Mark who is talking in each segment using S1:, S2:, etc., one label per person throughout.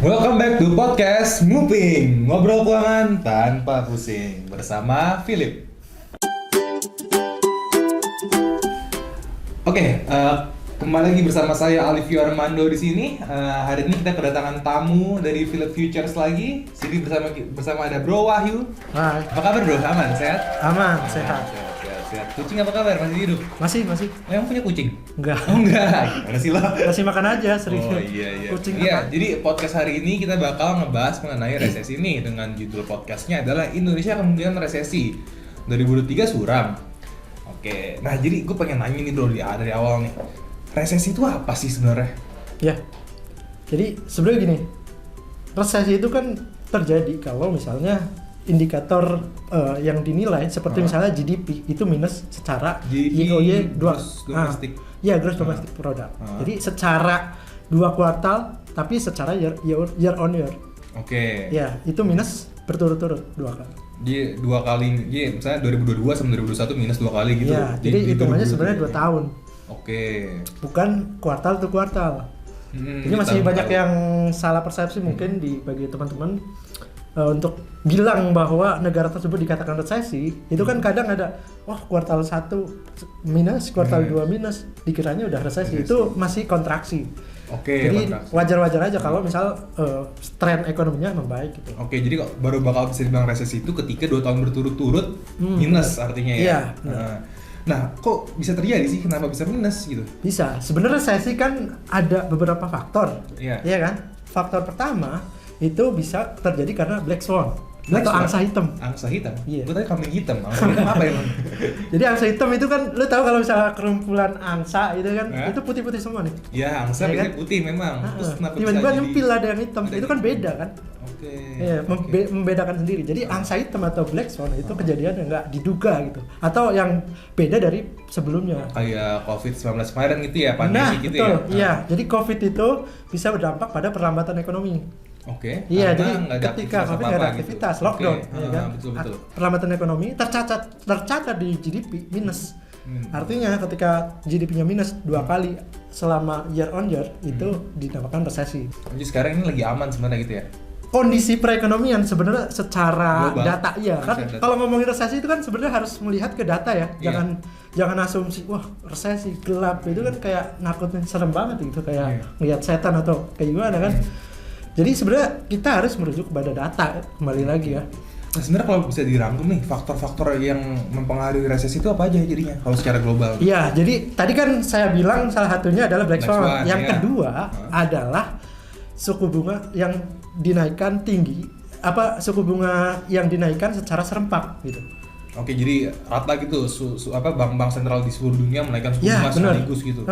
S1: Welcome back to podcast Nguping, ngobrol keuangan tanpa pusing bersama Philip. Oke, kembali lagi bersama saya Alivio Armando di sini. Hari ini kita kedatangan tamu dari Philip Futures lagi. Sini bersama ada Bro Wahyu.
S2: Hai.
S1: Apa kabar Bro? Aman, sehat?
S2: Aman, sehat.
S1: Sehat. Kucing apa kabar? Masih hidup?
S2: Masih.
S1: Yang punya kucing?
S2: Enggak.
S1: Oh enggak. Gimana sih lo?
S2: Kasih makan aja sering.
S1: Oh iya.
S2: Kucing
S1: Iya,
S2: apa?
S1: jadi podcast hari ini kita bakal ngebahas mengenai resesi nih dengan judul podcastnya adalah Indonesia Kemungkinan Resesi 2023 Suram. Oke, nah jadi gue pengen nanya nih Bro dari awal nih. Resesi itu apa sih sebenarnya?
S2: Ya. Jadi sebenarnya gini. Resesi itu kan terjadi kalau misalnya indikator yang dinilai seperti misalnya GDP itu minus secara YoY
S1: domestic.
S2: Gross domestic product. Jadi secara 2 kuartal tapi secara year on year.
S1: Oke.
S2: Ya, itu minus berturut-turut 2 kali.
S1: Dia 2 kali, misalnya 2022 sama 2021 minus 2 kali gitu.
S2: Ya, jadi hitungannya sebenarnya 2 tahun.
S1: Oke.
S2: Bukan kuartal to kuartal. Jadi masih banyak yang salah persepsi mungkin bagi teman-teman untuk bilang bahwa negara tersebut dikatakan resesi. Itu kan kadang ada kuartal 1 minus, kuartal 2 minus, dikiranya udah resesi. Itu masih kontraksi.
S1: Oke,
S2: jadi
S1: kontraksi.
S2: wajar-wajar aja kalau misal tren ekonominya membaik gitu.
S1: Oke, jadi kok baru bakal bisa dibilang resesi itu ketika 2 tahun berturut-turut minus artinya ya.
S2: Iya.
S1: Nah, kok bisa terjadi sih? Kenapa bisa minus gitu?
S2: Bisa. Sebenarnya resesi kan ada beberapa faktor.
S1: Iya.
S2: Iya kan? Faktor pertama itu bisa terjadi karena black swan atau
S1: Swan?
S2: angsa hitam.
S1: Angsa hitam?
S2: Iya.
S1: Gue tadi kambing hitam. Angsa hitam apa emang?
S2: Jadi angsa hitam itu kan, lu tahu kalau misalnya kerumpulan angsa itu kan, itu putih-putih semua nih.
S1: Ya, angsa
S2: Iya
S1: biasanya
S2: kan?
S1: putih memang. Terus kenapa bisa
S2: Tiba-tiba
S1: jadi?
S2: nyempil ada yang hitam, itu kan beda kan?
S1: Oke.
S2: Iya, membedakan sendiri. Jadi angsa hitam atau black swan itu kejadian yang nggak diduga gitu, atau yang beda dari sebelumnya.
S1: Kayak COVID-19 kemarin gitu ya, pandemi gitu
S2: betul.
S1: ya?
S2: Iya, jadi COVID itu bisa berdampak pada perlambatan ekonomi.
S1: Oke.
S2: Iya,
S1: Karena
S2: jadi
S1: nggak ada
S2: ketika COVID nggak ada
S1: apa-apa
S2: aktivitas,
S1: gitu.
S2: lockdown,
S1: Oke.
S2: ya kan?
S1: Betul.
S2: Perlambatan ekonomi tercatat di GDP minus. Artinya ketika GDP-nya minus 2 kali selama year on year itu dinamakan resesi.
S1: Jadi sekarang ini lagi aman sebenarnya gitu ya?
S2: Kondisi perekonomian sebenarnya secara
S1: Global.
S2: data kan
S1: Data.
S2: kalau ngomongin resesi itu kan sebenarnya harus melihat ke data ya.
S1: Iya.
S2: Jangan asumsi resesi gelap itu kan kayak nakutin, serem banget gitu, kayak ngeliat setan atau kayak gimana kan. Jadi sebenarnya kita harus merujuk kepada data kembali lagi ya.
S1: Nah sebenarnya kalau bisa dirangkum nih faktor-faktor yang mempengaruhi resesi itu apa aja jadinya kalau secara global?
S2: Iya, jadi tadi kan saya bilang salah satunya adalah black swan. Yang kedua adalah suku bunga yang dinaikkan tinggi, suku bunga yang dinaikkan secara serempak gitu.
S1: Oke, jadi rata gitu bank-bank sentral di seluruh dunia menaikkan suku bunga sekaligus gitu.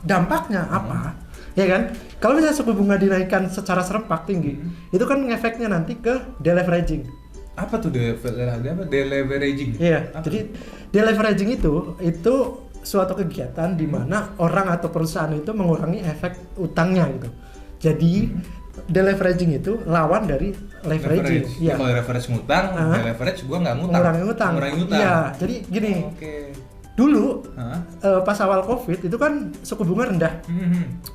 S2: Dampaknya apa? Ya kan? Kalau misalnya suku bunga dinaikkan secara serempak tinggi, itu kan ngefeknya nanti ke deleveraging.
S1: Apa tuh deleveraging?
S2: Iya. Jadi deleveraging itu suatu kegiatan di mana orang atau perusahaan itu mengurangi efek utangnya gitu. Jadi deleveraging itu lawan dari leveraging.
S1: Iya. Kalau leverage ngutang, deleverage gua nggak ngutang.
S2: Mengurangi utang. Iya. Jadi gini.
S1: Oke.
S2: Dulu pas awal COVID itu kan suku bunga rendah,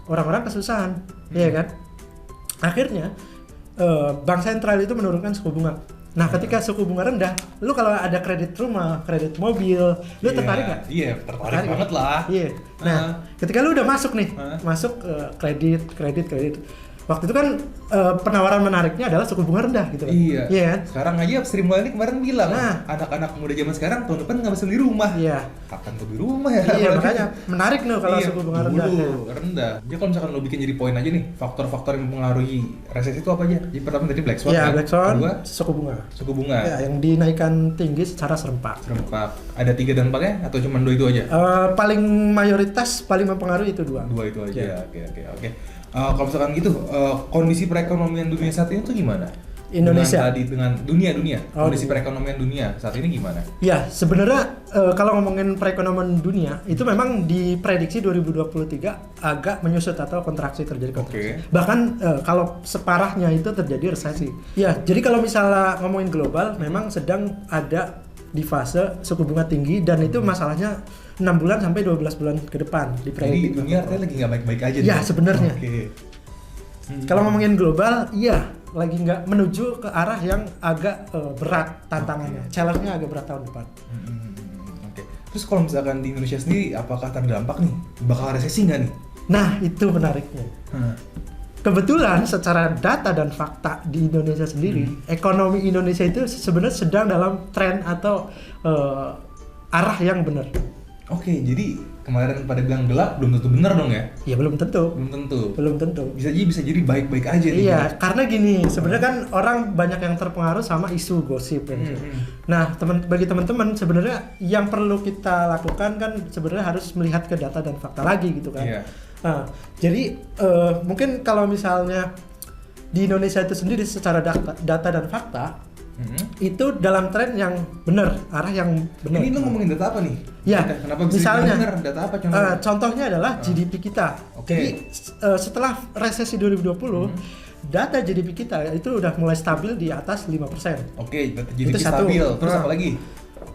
S2: orang-orang kesusahan, ya kan? Akhirnya bank sentral itu menurunkan suku bunga. Nah, ketika suku bunga rendah, lu kalau ada kredit rumah, kredit mobil, lu tertarik nggak?
S1: Iya, tertarik banget lah.
S2: Iya. Nah, ketika lu udah masuk nih, masuk kredit. Waktu itu kan penawaran menariknya adalah suku bunga rendah gitu kan.
S1: Iya.
S2: Iya kan?
S1: Sekarang aja Sri Mulyani kemarin bilang, anak-anak muda zaman sekarang tahun depan nggak bisa beli rumah.
S2: Iya.
S1: Kapan tuh beli rumah ya?
S2: Iya, makanya menarik nih kalau suku bunga rendah.
S1: Rendah. Jadi kalau misalkan lo bikin jadi poin aja nih, faktor-faktor yang mempengaruhi resesi itu apa aja? Jadi pertama tadi black swan.
S2: Iya, black swan.
S1: Kedua,
S2: suku bunga.
S1: Suku bunga.
S2: Ya, yang dinaikkan tinggi secara serempak.
S1: Ada 3 dampaknya atau cuma 2 itu aja?
S2: Paling mayoritas, paling mempengaruhi itu 2.
S1: 2 itu aja.
S2: Ya.
S1: Oke. Kalau misalkan gitu, kondisi perekonomian dunia saat ini tuh gimana?
S2: Indonesia.
S1: Dengan dunia. Kondisi perekonomian dunia saat ini gimana?
S2: Ya, sebenarnya kalau ngomongin perekonomian dunia itu memang diprediksi 2023 agak menyusut atau kontraksi terjadi kontraksi. Bahkan kalau separahnya itu terjadi resesi. Ya, jadi kalau misalnya ngomongin global memang sedang ada di fase suku bunga tinggi dan itu masalahnya 6 bulan sampai 12 bulan ke depan
S1: Jadi dunia artinya lagi nggak baik-baik aja
S2: ya sebenarnya. Kalau ngomongin global, iya lagi nggak menuju ke arah yang agak berat tantangannya. Challenge-nya agak berat tahun depan.
S1: Oke. Terus kalau misalkan di Indonesia sendiri, apakah terdampak nih? Bakal resesi nggak nih?
S2: Nah, itu menariknya. Kebetulan secara data dan fakta di Indonesia sendiri, ekonomi Indonesia itu sebenarnya sedang dalam tren atau arah yang benar.
S1: Oke, jadi kemarin pada bilang gelap, belum tentu benar dong ya?
S2: Ya belum tentu.
S1: Belum tentu. Bisa jadi baik-baik aja nih.
S2: Iya, karena gini, sebenarnya kan orang banyak yang terpengaruh sama isu gosip kan. Nah, bagi teman-teman sebenarnya yang perlu kita lakukan kan sebenarnya harus melihat ke data dan fakta lagi gitu kan.
S1: Iya.
S2: Nah, jadi mungkin kalau misalnya di Indonesia itu sendiri secara data dan fakta itu dalam tren yang benar, arah yang benar.
S1: Ini lu ngomongin data apa nih?
S2: Ya,
S1: Kenapa bisa
S2: misalnya
S1: benar? Data apa contohnya?
S2: Contohnya adalah GDP kita.
S1: Oke.
S2: Jadi setelah resesi 2020, data GDP kita itu udah mulai stabil di atas 5%.
S1: Oke, GDP
S2: Itu satu.
S1: stabil. Terus apa lagi?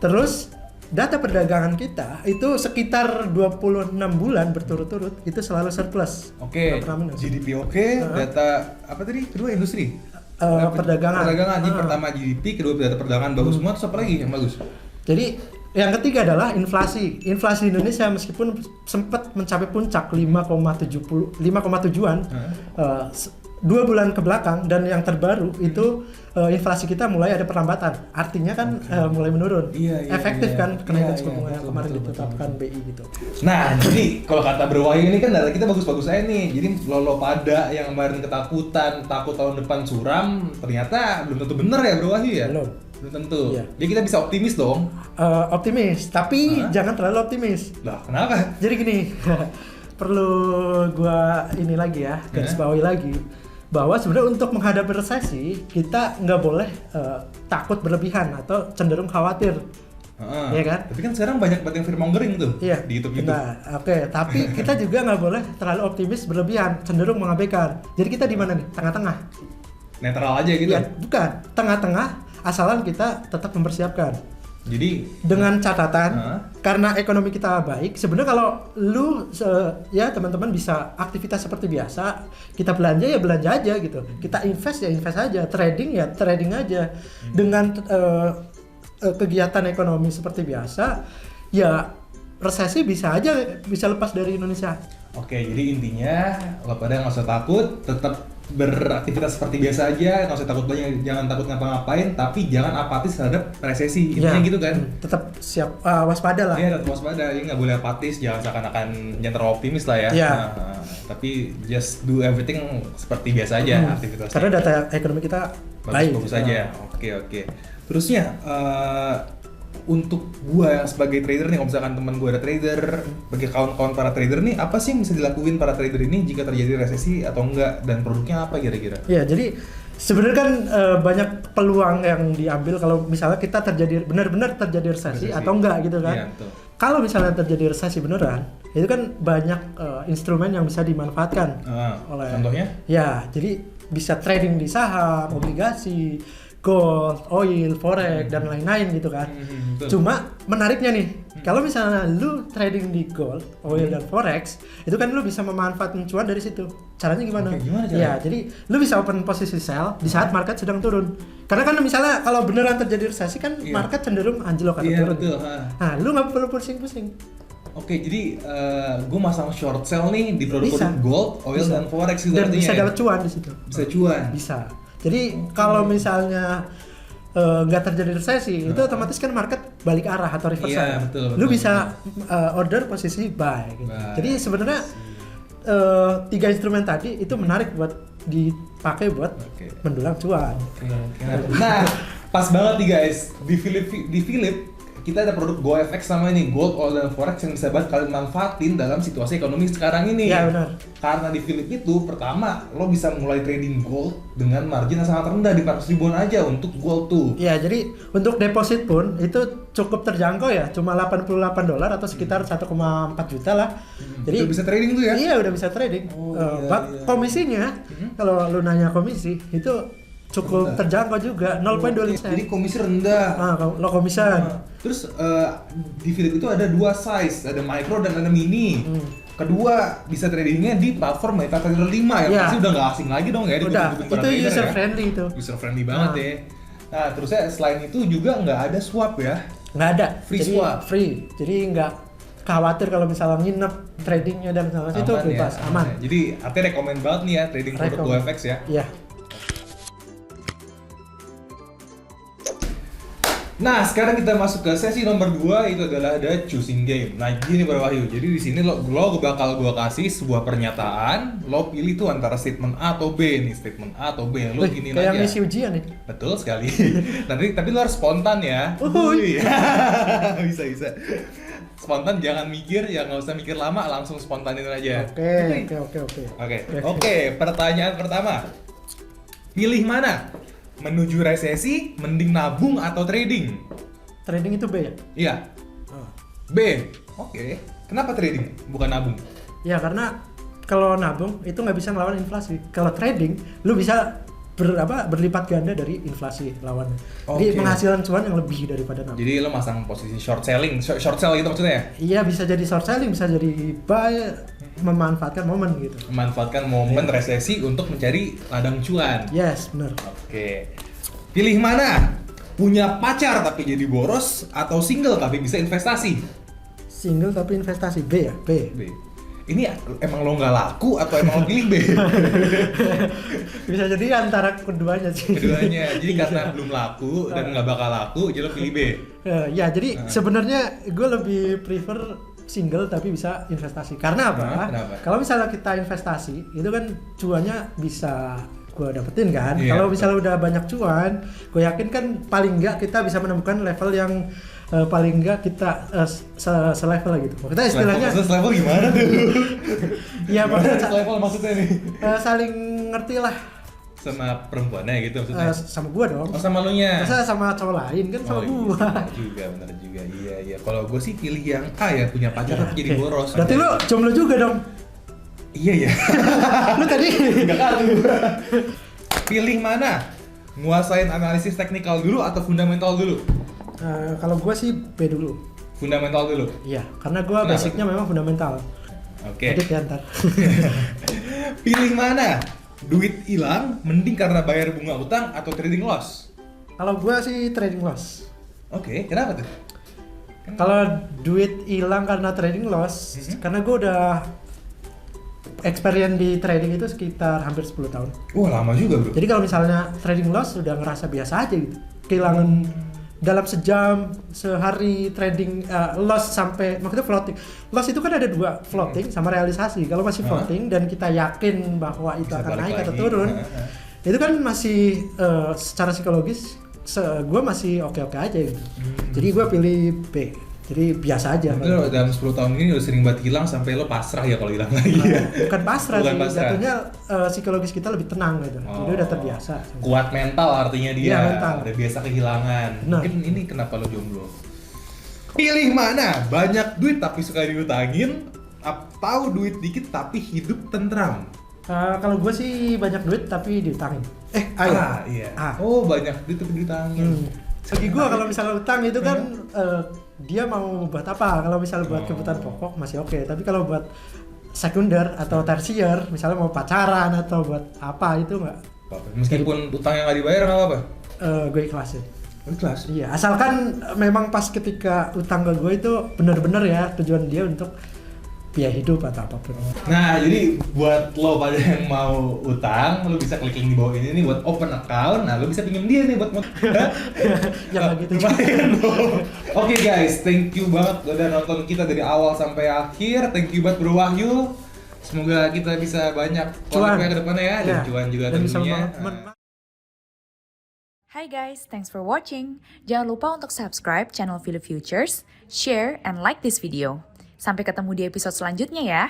S2: Terus data perdagangan kita itu sekitar 26 bulan berturut-turut itu selalu surplus.
S1: Oke,
S2: Nggak pernah minus.
S1: GDP oke, data apa tadi? Kedua industri.
S2: Perdagangan.
S1: Jadi pertama GDP, kedua data perdagangan bagus semua. Terus apa lagi yang bagus?
S2: Jadi yang ketiga adalah inflasi. Inflasi Indonesia meskipun sempat mencapai puncak 5,7-an 2 bulan ke belakang, dan yang terbaru itu inflasi kita mulai ada perlambatan. Artinya kan mulai menurun. Efektif kan kenaikan suku bunga yang kemarin ditetapkan BI gitu.
S1: Nah, jadi kalau kata Bro Wahyu ini kan data kita bagus-bagus aja nih. Jadi lo pada yang kemarin ketakutan, takut tahun depan suram, ternyata belum tentu benar ya Bro Wahyu ya? Belum tentu.
S2: Iya.
S1: Jadi kita bisa optimis dong.
S2: Optimis, tapi jangan terlalu optimis.
S1: Lah, kenapa?
S2: Jadi gini, perlu gua ini lagi ya, garis bawahi lagi, bahwa sebenarnya untuk menghadapi resesi kita nggak boleh takut berlebihan atau cenderung khawatir. Iya kan?
S1: Tapi kan sekarang banyak banget yang fearmongering tuh di YouTube.
S2: Nah, tapi kita juga nggak boleh terlalu optimis berlebihan, cenderung mengabaikan. Jadi kita di mana nih? Tengah-tengah.
S1: Netral aja gitu.
S2: Ya, bukan. Tengah-tengah, asalan kita tetap mempersiapkan.
S1: Jadi
S2: dengan catatan karena ekonomi kita baik, sebenarnya kalau lu ya teman-teman bisa aktivitas seperti biasa, kita belanja ya belanja aja gitu, kita invest ya invest aja, trading ya trading aja, dengan kegiatan ekonomi seperti biasa, ya resesi bisa lepas dari Indonesia.
S1: Oke, jadi intinya lo pada nggak usah takut, tetap beraktivitas seperti biasa aja, nggak usah takut banyak, jangan takut ngapa-ngapain, tapi jangan apatis terhadap resesi, intinya gitu kan?
S2: Tetap siap, waspada lah.
S1: Iya, tetap waspada, jadi nggak boleh apatis, jangan seakan-akan jangan terlalu optimis lah ya. Tapi just do everything seperti biasa aja aktivitasnya.
S2: Karena data ekonomi kita
S1: bagus aja. Oke. Terusnya untuk gua yang sebagai trader nih, kalau misalkan teman gua ada trader, bagi kawan-kawan para trader nih, apa sih yang bisa dilakuin para trader ini jika terjadi resesi atau enggak, dan produknya apa kira-kira?
S2: Ya, jadi sebenarnya kan banyak peluang yang diambil kalau misalnya kita benar-benar terjadi resesi atau enggak gitu kan.
S1: Iya,
S2: kalau misalnya terjadi resesi beneran, itu kan banyak instrumen yang bisa dimanfaatkan oleh.
S1: Contohnya?
S2: Ya, jadi bisa trading di saham, obligasi, gold, oil, forex, dan lain-lain gitu kan. Cuma menariknya nih, kalau misalnya lu trading di gold, oil, dan forex, itu kan lu bisa memanfaatkan cuan dari situ. Caranya gimana?
S1: Gimana caranya?
S2: Ya, jadi lu bisa open posisi sell di saat market sedang turun. Karena kan misalnya kalau beneran terjadi resesi kan market cenderung anjlok atau turun.
S1: Betul.
S2: Nah, lu nggak perlu pusing-pusing.
S1: Oke, jadi gue masang short sell nih di produk gold, oil, dan forex gitu.
S2: Dan bisa dapat cuan di situ.
S1: Bisa cuan.
S2: Bisa. Jadi kalau misalnya nggak terjadi resesi, itu otomatis kan market balik arah atau reversal.
S1: Iya, betul.
S2: Lu bisa order posisi buy. Gitu. Jadi sebenarnya 3 instrumen tadi itu menarik buat dipakai buat mendulang cuan.
S1: Nah, pas banget nih guys. Di Philip kita ada produk GoFX sama ini, Gold, Oil, dan Forex yang bisa banget kalian manfaatin dalam situasi ekonomi sekarang ini.
S2: Iya, benar.
S1: Karena di Philip itu, pertama, lo bisa mulai trading gold dengan margin yang sangat rendah di 400 ribuan aja untuk gold tuh.
S2: Iya, jadi untuk deposit pun itu cukup terjangkau ya, cuma $88 atau sekitar 1,4 juta lah. Jadi
S1: udah bisa trading tuh ya?
S2: Iya, udah bisa trading. Komisinya, kalau lo nanya komisi, itu cukup terjangkau juga, 0,25%.
S1: Jadi komisi rendah.
S2: Lo komisan.
S1: Terus di Philip itu ada 2 size, ada micro dan ada mini. Kedua, bisa tradingnya di platform MetaTrader 5 yang pasti udah nggak asing lagi dong ya di
S2: udah,
S1: para
S2: itu
S1: trader
S2: user
S1: ya.
S2: friendly itu.
S1: User friendly banget ya. Nah, terusnya selain itu juga nggak ada swap ya.
S2: Nggak ada.
S1: Free
S2: jadi,
S1: swap.
S2: Free. Jadi nggak khawatir kalau misalnya nginep tradingnya dan segala macam itu bebas,
S1: ya,
S2: aman.
S1: Ya. Jadi artinya rekomend banget nih ya trading produk GoFX ya.
S2: Iya.
S1: Nah, sekarang kita masuk ke sesi nomor 2, itu adalah the choosing game. Nah, gini Bro Wahyu. Jadi di sini lo bakal gua kasih sebuah pernyataan, lo pilih tuh antara statement A atau B nih, statement A atau B. Lo gini aja.
S2: Kayak misi ujian nih.
S1: Betul sekali. Tapi lo harus spontan ya. Bisa. Spontan, jangan mikir, ya nggak usah mikir lama, langsung spontanin aja. Oke. Pertanyaan pertama. Pilih mana? Menuju resesi, mending nabung atau trading?
S2: Trading itu B ya?
S1: Iya. B. Oke. Kenapa trading? Bukan nabung?
S2: Ya karena kalau nabung itu nggak bisa ngelawan inflasi. Kalau trading, lu bisa berlipat ganda dari inflasi lawannya. Jadi penghasilan cuan yang lebih daripada nabung.
S1: Jadi lo masang posisi short sell gitu maksudnya ya?
S2: Iya, bisa jadi short selling, bisa jadi buy, memanfaatkan momen gitu.
S1: Memanfaatkan momen resesi untuk mencari ladang cuan.
S2: Yes, benar.
S1: Oke. Pilih mana? Punya pacar tapi jadi boros atau single tapi bisa investasi?
S2: Single tapi investasi. B ya? B.
S1: Ini emang lo nggak laku atau emang lo pilih B?
S2: Bisa jadi antara keduanya sih.
S1: Keduanya. Jadi karena belum laku dan nggak bakal laku, jadi lo pilih B.
S2: Ya, jadi sebenarnya gue lebih prefer single tapi bisa investasi. Karena apa?
S1: Kenapa?
S2: Kalau misalnya kita investasi, itu kan cuannya bisa gue dapetin kan.
S1: Iya,
S2: kalau misalnya udah banyak cuan, gue yakin kan paling nggak kita bisa menemukan level yang paling nggak kita selevel gitu. Kita istilahnya
S1: selevel gimana tuh?
S2: Iya,
S1: selevel maksudnya nih.
S2: Saling ngerti lah.
S1: Sama perempuannya gitu maksudnya?
S2: Sama gua dong.
S1: Oh, sama lu nya?
S2: Masa sama cowok lain kan sama gua.
S1: Bener juga. Iya. Kalau gua sih pilih yang A ya, punya pacar tapi jadi boros.
S2: Berarti lu jomblo juga dong?
S1: Iya ya.
S2: Lu tadi
S1: nggak kalah. Pilih mana? Nguasain analisis teknikal dulu atau fundamental dulu?
S2: Kalau gua sih B dulu.
S1: Fundamental dulu?
S2: Iya, karena gua basicnya memang fundamental.
S1: Oke.
S2: Edit ya ntar.
S1: Pilih mana? Duit hilang mending karena bayar bunga utang atau trading loss?
S2: Kalau gua sih trading loss.
S1: Oke, kenapa tuh?
S2: Kalau duit hilang karena trading loss, karena gua udah experience di trading itu sekitar hampir 10 tahun.
S1: Wah, lama juga, Bro.
S2: Jadi kalau misalnya trading loss udah ngerasa biasa aja gitu. Kehilangan dalam sejam, sehari trading loss sampai, maksudnya floating. Loss itu kan ada dua, floating sama realisasi. Kalau masih floating dan kita yakin bahwa itu
S1: bisa
S2: akan naik
S1: lagi
S2: atau turun, itu kan masih secara psikologis, gue masih oke-oke aja gitu. Jadi gue pilih B. Jadi biasa aja.
S1: Mungkin lo dalam 10 tahun ini udah sering banget hilang sampai lo pasrah ya kalau hilang lagi ya?
S2: Bukan pasrah sih, jatuhnya psikologis kita lebih tenang gitu. Jadi udah terbiasa.
S1: Kuat mental artinya dia,
S2: ya, mental.
S1: Udah biasa kehilangan.
S2: Nah.
S1: Mungkin ini kenapa lo jomblo. Pilih mana? Banyak duit tapi suka diutangin, atau duit dikit tapi hidup tentram?
S2: Kalau gue sih banyak duit tapi diutangin.
S1: Iya. Oh, banyak duit tapi diutangin.
S2: Bagi gue kalau misalnya utang itu kan dia mau buat apa? Kalau misalnya buat kebutuhan pokok masih oke. Tapi kalau buat sekunder atau tersier, misalnya mau pacaran atau buat apa itu nggak.
S1: Meskipun utang yang nggak dibayar nggak apa-apa?
S2: Gue ikhlasin.
S1: Ikhlas?
S2: Iya, asalkan memang pas ketika utang ke gue itu benar-benar ya tujuan dia untuk biaya hidup atau apapun.
S1: Nah, jadi buat lo pada yang mau utang, lo bisa klik link di bawah ini nih buat open account. Nah, lo bisa pinjam dia nih buat
S2: Jangan gitu.
S1: Lumayan loh. Oke guys, thank you banget udah nonton kita dari awal sampai akhir. Thank you banget Bro Wahyu. Semoga kita bisa banyak collab ke depannya ya, dan cuan juga tentunya.
S3: Hi guys, thanks for watching. Jangan lupa untuk subscribe channel Philip Futures, share, and like this video. Sampai ketemu di episode selanjutnya ya.